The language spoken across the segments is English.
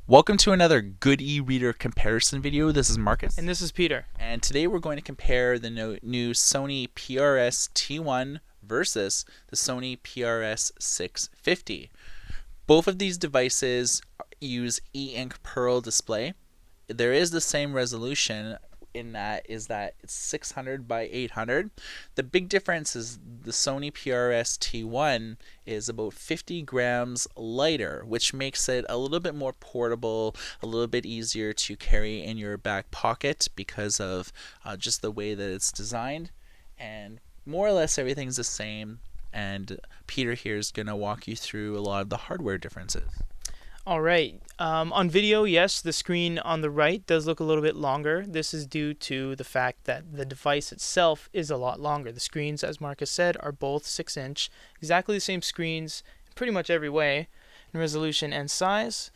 Welcome to another good e-reader comparison video. This is Marcus. And this is Peter. And today we're going to compare the new Sony PRS-T1 versus the Sony PRS-650. Both of these devices use e-ink Pearl display. There is the same resolution in that it's 600 by 800. The big difference is the Sony PRS-T1 is about 50 grams lighter, which makes it a little bit more portable, a little bit easier to carry in your back pocket because of just the way that it's designed. And more or less everything's the same, and Peter here is going to walk you through a lot of the hardware differences. All right. On video, yes, the screen on the right does look a little bit longer. This is due to the fact that the device itself is a lot longer. The screens, as Marcus said, are both 6-inch, exactly the same screens in pretty much every way in resolution and size.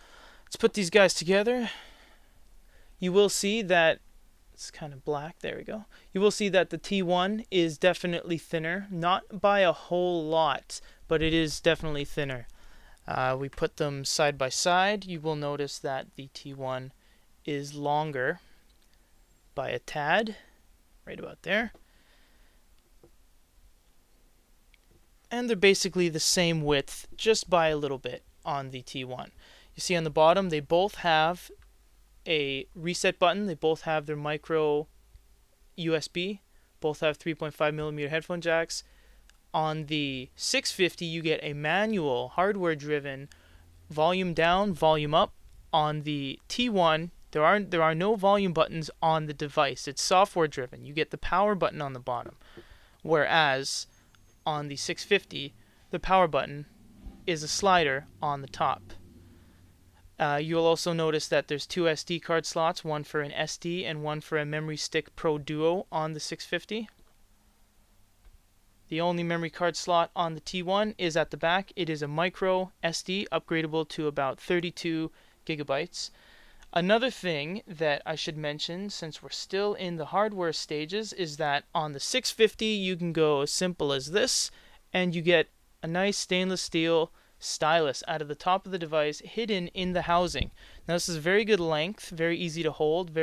Let's put these guys together. You will see that it's kind of black. There we go. You will see that the T1 is definitely thinner, not by a whole lot, but it is definitely thinner. We put them side by side. You will notice that the T1 is longer by a tad, right about there. And they're basically the same width, just by a little bit on the T1. You see on the bottom, they both have a reset button. They both have their micro USB. Both have 3.5mm headphone jacks. On the 650, you get a manual, hardware-driven volume down, volume up. On the T1, there are no volume buttons on the device. It's software-driven. You get the power button on the bottom, whereas on the 650, the power button is a slider on the top. You'll also notice that there's two SD card slots, one for an SD and one for a Memory Stick Pro Duo on the 650. The only memory card slot on the T1 is at the back. It is a micro SD, upgradable to about 32 gigabytes. Another thing that I should mention, since we're still in the hardware stages, is that on the 650 you can go as simple as this, and you get a nice stainless steel stylus out of the top of the device hidden in the housing. Now this is very good length, very easy to hold,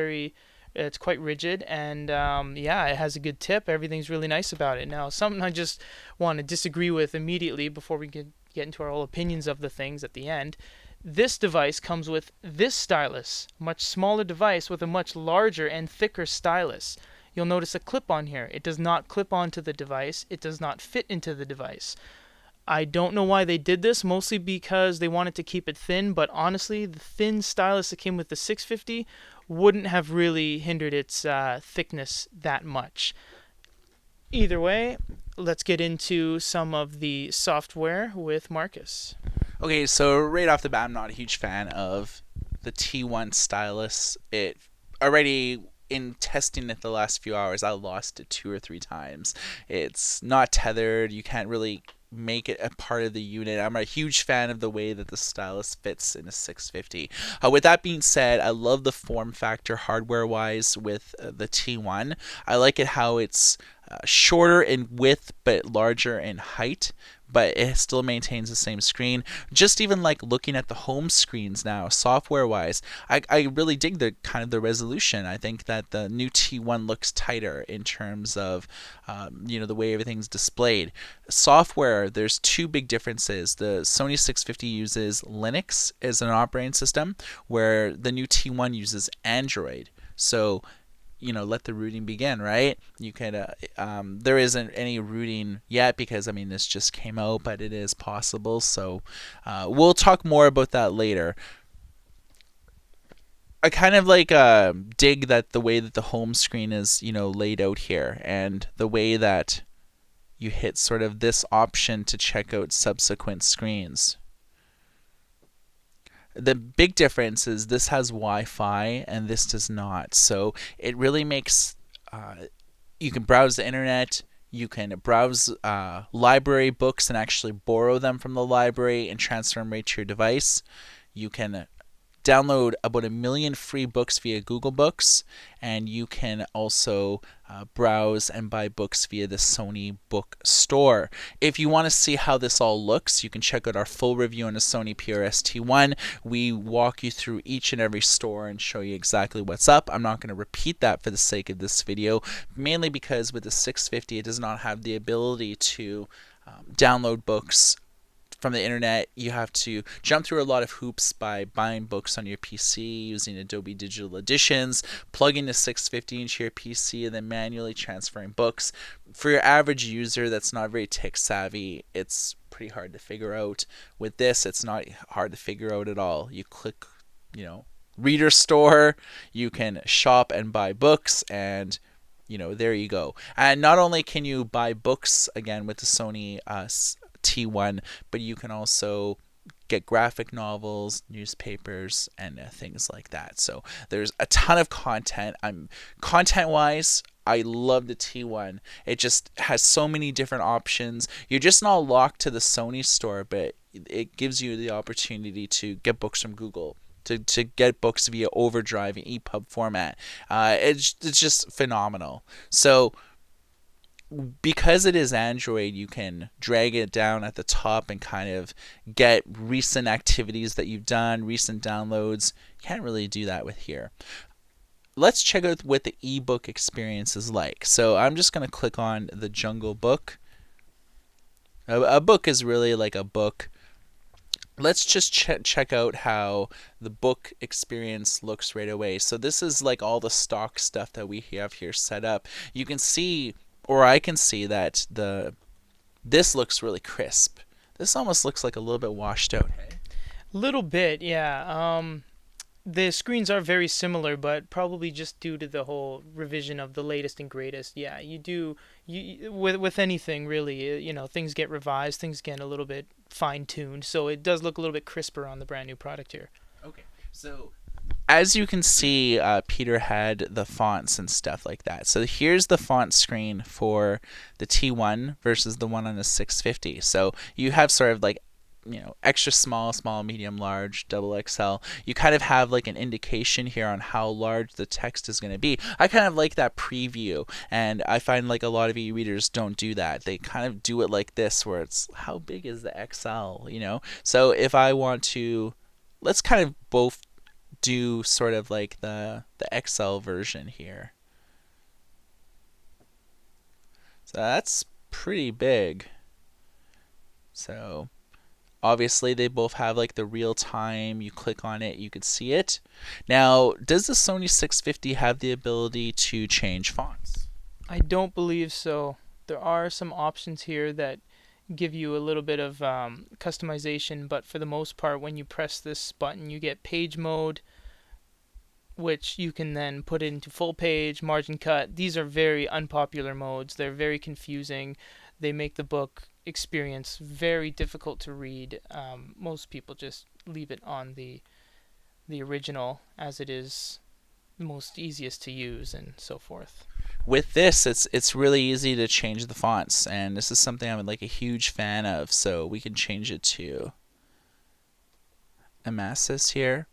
it's quite rigid, and yeah, it has a good tip. Everything's really nice about it. Now, something I just want to disagree with immediately before we get into our whole opinions of the things at the end. This device comes with this stylus, much smaller device with a much larger and thicker stylus. You'll notice a clip on here. It does not clip onto the device. It does not fit into the device. I don't know why they did this, mostly because they wanted to keep it thin, but honestly, the thin stylus that came with the 650 wouldn't have really hindered its thickness that much. Either way, let's get into some of the software with Marcus. Okay, so right off the bat, I'm not a huge fan of the T1 stylus. It already, in testing it the last few hours, I lost it 2 or 3 times. It's not tethered. You can't really make it a part of the unit. I'm a huge fan of the way that the stylus fits in a 650. With that being said, I love the form factor hardware wise with the T1. I like it how it's shorter in width but larger in height, but it still maintains the same screen. Just even like looking at the home screens now, software wise, I really dig the kind of the resolution. I think that the new T1 looks tighter in terms of the way everything's displayed. Software, there's 2 big differences. The Sony 650 uses Linux as an operating system, where the new T1 uses Android. So let the rooting begin, right? You can there isn't any rooting yet because this just came out, but it is possible. So we'll talk more about that later. I kind of dig that the way that the home screen is laid out here, and the way that you hit sort of this option to check out subsequent screens. The big difference is this has Wi-Fi and this does not. So it really makes, you can browse the internet, you can browse library books and actually borrow them from the library and transfer them right to your device. You can download about 1 million free books via Google Books, and you can also browse and buy books via the Sony Book Store. If you want to see how this all looks, you can check out our full review on the Sony PRS-T1. We walk you through each and every store and show you exactly what's up. I'm not going to repeat that for the sake of this video, mainly because with the 650 it does not have the ability to download books from the internet. You have to jump through a lot of hoops by buying books on your PC using Adobe Digital Editions, plugging the 650 into your PC, and then manually transferring books. For your average user that's not very tech savvy, it's pretty hard to figure out. With this, it's not hard to figure out at all. You click, Reader Store, you can shop and buy books, and there you go. And not only can you buy books again with the Sony T1, but you can also get graphic novels, newspapers, and things like that. So there's a ton of content. Content-wise, I love the T1. It just has so many different options. You're just not locked to the Sony store, but it gives you the opportunity to get books from Google, to get books via Overdrive and EPUB format. It's just phenomenal. So because it is Android, you can drag it down at the top and kind of get recent activities that you've done, recent downloads. You can't really do that with here. Let's check out what the ebook experience is like. So I'm just going to click on the Jungle Book. A book is really like a book. Let's just check out how the book experience looks right away. So this is like all the stock stuff that we have here set up. You can see, or I can see, that this looks really crisp. This almost looks like a little bit washed out. Hey? Little bit, yeah. The screens are very similar, but probably just due to the whole revision of the latest and greatest. Yeah, with anything really, things get revised, things get a little bit fine-tuned, so it does look a little bit crisper on the brand new product here. Okay, so as you can see, Peter had the fonts and stuff like that. So here's the font screen for the T1 versus the one on the 650. So you have sort of like, extra small, medium, large, double XL. You kind of have like an indication here on how large the text is going to be. I kind of like that preview, and I find like a lot of e-readers don't do that. They kind of do it like this, where it's, how big is the XL, So if I want to, let's kind of both do sort of like the XL version here. So that's pretty big. So obviously they both have like the real time. You click on it, you could see it. Now, does the Sony 650 have the ability to change fonts? I don't believe so. There are some options here that give you a little bit of customization, but for the most part, when you press this button, you get page mode, which you can then put into full page, margin cut. These are very unpopular modes. They're very confusing. They make the book experience very difficult to read. Most people just leave it on the original, as it is the most easiest to use and so forth. With this, it's really easy to change the fonts, and this is something I'm like a huge fan of. So we can change it to Amasis here.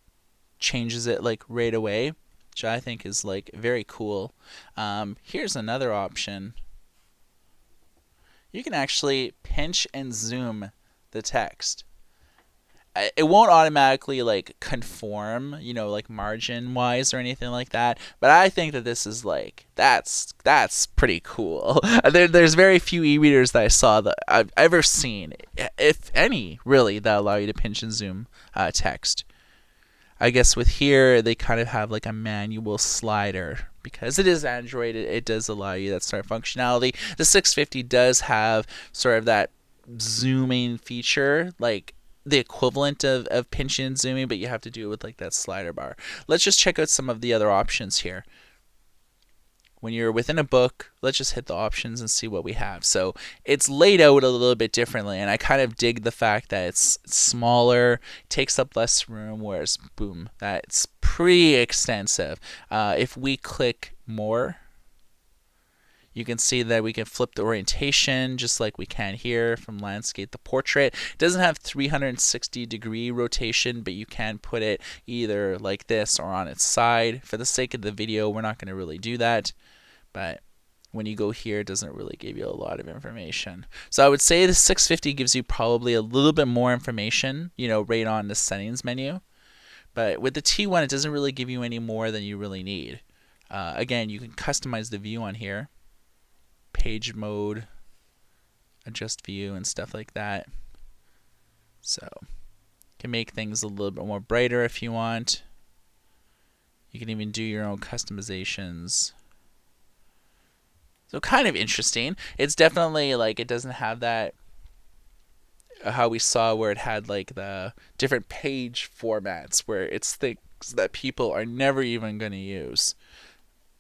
Changes it like right away, which I think is like very cool. Here's another option. You can actually pinch and zoom the text. It won't automatically like conform, like margin wise or anything like that. But I think that this is like, that's pretty cool. There's very few e-readers that I saw that I've ever seen, if any, really, that allow you to pinch and zoom text. I guess with here, they kind of have like a manual slider. Because it is Android, it does allow you that sort of functionality. The 650 does have sort of that zooming feature, like the equivalent of pinching and zooming, but you have to do it with like that slider bar. Let's just check out some of the other options here. When you're within a book, let's just hit the options and see what we have. So it's laid out a little bit differently, and I kind of dig the fact that it's smaller, takes up less room, whereas boom, that's pretty extensive. If we click more, You can see that we can flip the orientation just like we can here from landscape to portrait. It doesn't have 360-degree rotation, but you can put it either like this or on its side. For the sake of the video, we're not going to really do that, but when you go here, it doesn't really give you a lot of information. So I would say the 650 gives you probably a little bit more information, right on the settings menu. But with the T1, it doesn't really give you any more than you really need. Again, you can customize the view on here. Page mode, adjust view, and stuff like that. So you can make things a little bit more brighter if you want. You can even do your own customizations. So kind of interesting. It's definitely like it doesn't have that how we saw where it had like the different page formats where it's things that people are never even going to use.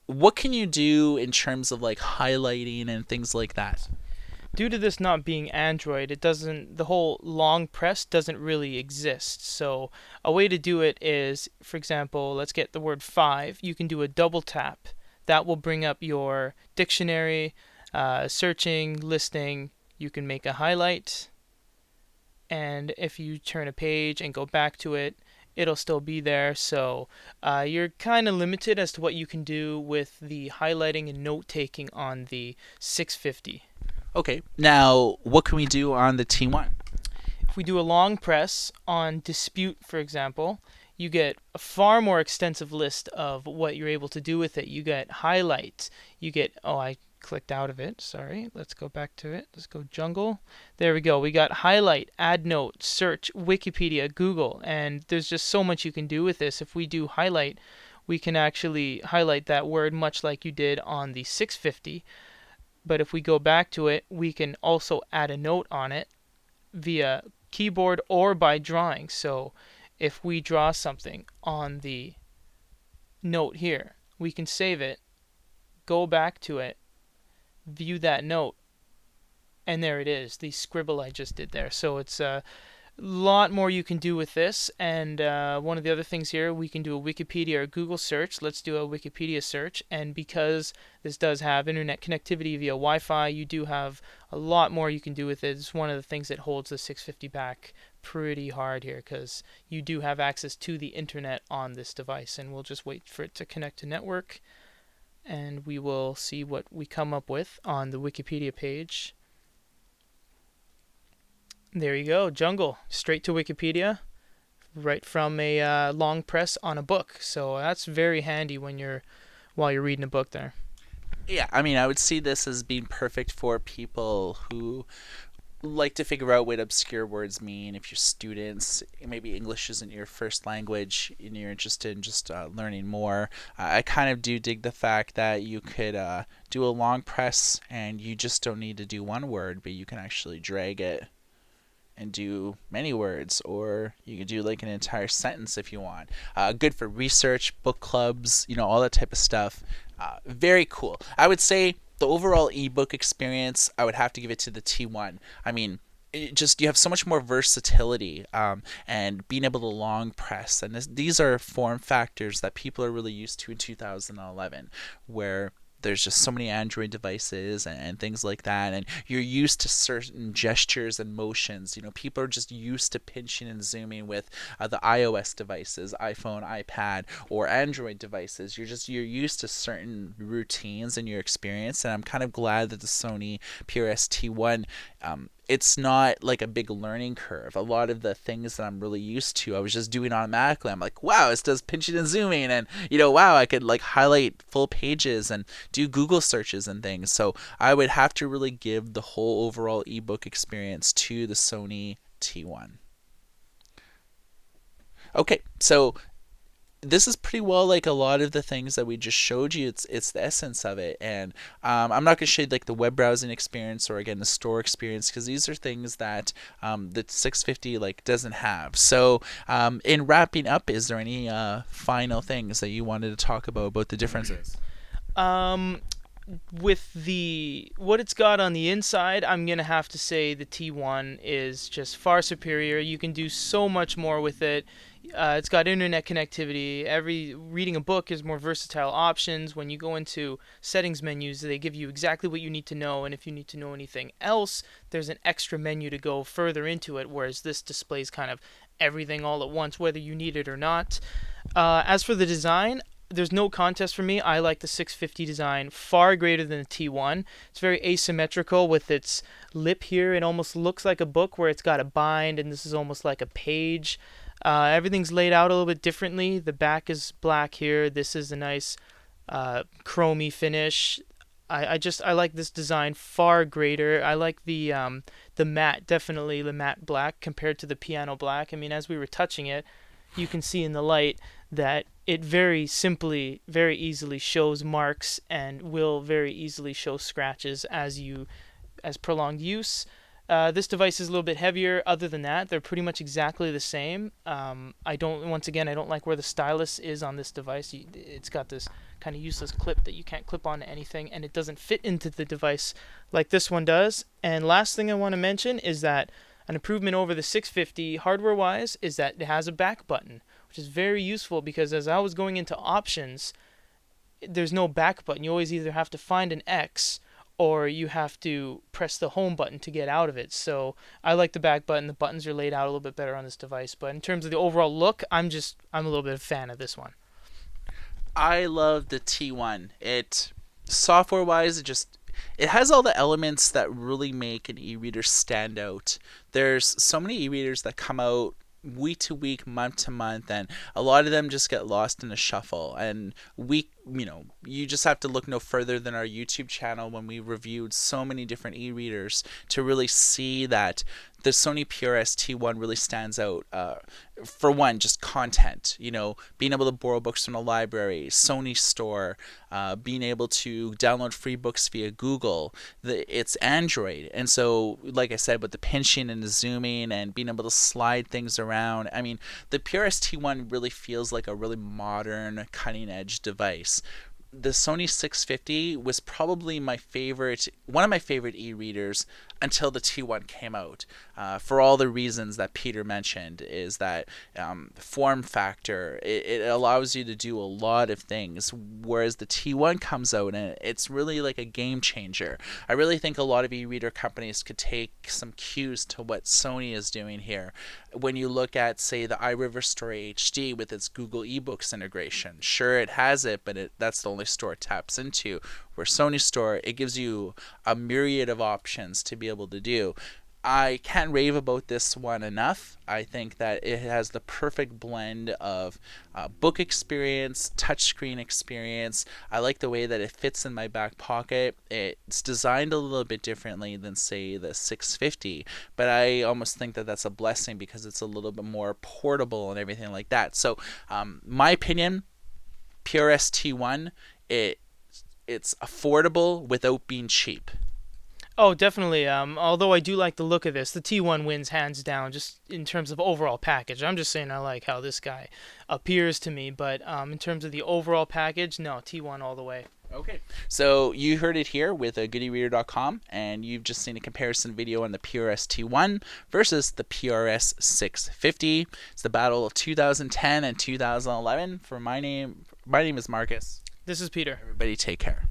What can you do in terms of like highlighting and things like that? Due to this not being Android, the whole long press doesn't really exist. So a way to do it is, for example, let's get the word 5. You can do a double tap. That will bring up your dictionary, searching, listing. You can make a highlight. And if you turn a page and go back to it, it'll still be there. So you're kind of limited as to what you can do with the highlighting and note-taking on the 650. Okay, now what can we do on the T1? If we do a long press on dispute, for example, you get a far more extensive list of what you're able to do with it. You get highlights. You get, I clicked out of it. Sorry. Let's go back to it. Let's go jungle. There we go. We got highlight, add note, search, Wikipedia, Google, and there's just so much you can do with this. If we do highlight, we can actually highlight that word much like you did on the 650. But if we go back to it, we can also add a note on it via keyboard or by drawing. So if we draw something on the note here, we can save it, go back to it, view that note, and there it is, the scribble I just did there. So it's a lot more you can do with this. And one of the other things here, we can do a Wikipedia or Google search. Let's do a Wikipedia search. And because this does have internet connectivity via Wi-Fi, you do have a lot more you can do with it. It's one of the things that holds the 650 back pretty hard here, because you do have access to the internet on this device. And we'll just wait for it to connect to network, and we will see what we come up with on the Wikipedia page. There you go, jungle, straight to Wikipedia, right from a long press on a book. So that's very handy while you're reading a book there. Yeah, I mean, I would see this as being perfect for people who like to figure out what obscure words mean. If you're students, maybe English isn't your first language and you're interested in just learning more. I kind of do dig the fact that you could do a long press and you just don't need to do one word, but you can actually drag it and do many words, or you could do like an entire sentence if you want. Good for research, book clubs, all that type of stuff. Very cool. I would say the overall ebook experience, I would have to give it to the T1. I mean, you have so much more versatility and being able to long press. And these are form factors that people are really used to in 2011, where there's just so many Android devices and things like that, and you're used to certain gestures and motions. People are just used to pinching and zooming with the iOS devices, iPhone, iPad, or Android devices. You're used to certain routines in your experience, and I'm kind of glad that the Sony PRS-T1 it's not like a big learning curve. A lot of the things that I'm really used to, I was just doing automatically. I'm like, wow, this does pinching and zooming, and wow, I could like highlight full pages and do Google searches and things. So I would have to really give the whole overall ebook experience to the Sony T1. Okay, so this is pretty well like a lot of the things that we just showed you. It's the essence of it, and I'm not going to show you like the web browsing experience or again the store experience, because these are things that the 650 like doesn't have. So in wrapping up, is there any final things that you wanted to talk about the differences? With what it's got on the inside, I'm gonna have to say the T1 is just far superior. You can do so much more with it. It's got internet connectivity. Reading a book is more versatile options. When you go into settings menus, they give you exactly what you need to know, and if you need to know anything else, there's an extra menu to go further into it, whereas this displays kind of everything all at once, whether you need it or not. As for the design, there's no contest for me. I like the 650 design far greater than the T1. It's very asymmetrical with its lip here. It almost looks like a book where it's got a bind, and this is almost like a page. Everything's laid out a little bit differently. The back is black here. This is a nice chromy finish. I like this design far greater. I like the matte, definitely the matte black compared to the piano black. I mean, as we were touching it, you can see in the light that it very simply, very easily shows marks and will very easily show scratches as prolonged use. This device is a little bit heavier. Other than that, they're pretty much exactly the same. I don't like where the stylus is on this device. It's got this kind of useless clip that you can't clip onto anything, and it doesn't fit into the device like this one does. And last thing I want to mention is that an improvement over the 650 hardware-wise is that it has a back button, which is very useful because as I was going into options, there's no back button. You always either have to find an X or you have to press the home button to get out of it. So I like the back button. The buttons are laid out a little bit better on this device. But in terms of the overall look, I'm a little bit of a fan of this one. I love the T1. It software-wise, it has all the elements that really make an e-reader stand out. There's so many e-readers that come out week to week, month to month, and a lot of them just get lost in a shuffle. And you just have to look no further than our YouTube channel when we reviewed so many different e-readers to really see that the Sony PRS-T1 really stands out. For one, just content, being able to borrow books from the library, Sony Store, being able to download free books via Google. It's Android. And so, like I said, with the pinching and the zooming and being able to slide things around, I mean, the PRS-T1 really feels like a really modern, cutting-edge device. The Sony 650 was probably one of my favorite e-readers until the T1 came out. For all the reasons that Peter mentioned, is that form factor, it allows you to do a lot of things, whereas the T1 comes out and it's really like a game changer. I really think a lot of e-reader companies could take some cues to what Sony is doing here. When you look at, say, the iRiver Store HD with its Google eBooks integration, sure, it has it, but that's the only store it taps into. Where Sony Store, it gives you a myriad of options to be able to do. I can't rave about this one enough. I think that it has the perfect blend of book experience, touchscreen experience. I like the way that it fits in my back pocket. It's designed a little bit differently than, say, the 650, but I almost think that that's a blessing because it's a little bit more portable and everything like that. So, my opinion, PRS-T1, it's affordable without being cheap. Oh, definitely. Although I do like the look of this, the T1 wins hands down just in terms of overall package. I'm just saying I like how this guy appears to me, but in terms of the overall package, no, T1 all the way. Okay, so you heard it here with GoodEreader.com, and you've just seen a comparison video on the PRS-T1 versus the PRS-650. It's the battle of 2010 and 2011. My name is Marcus. This is Peter. Everybody take care.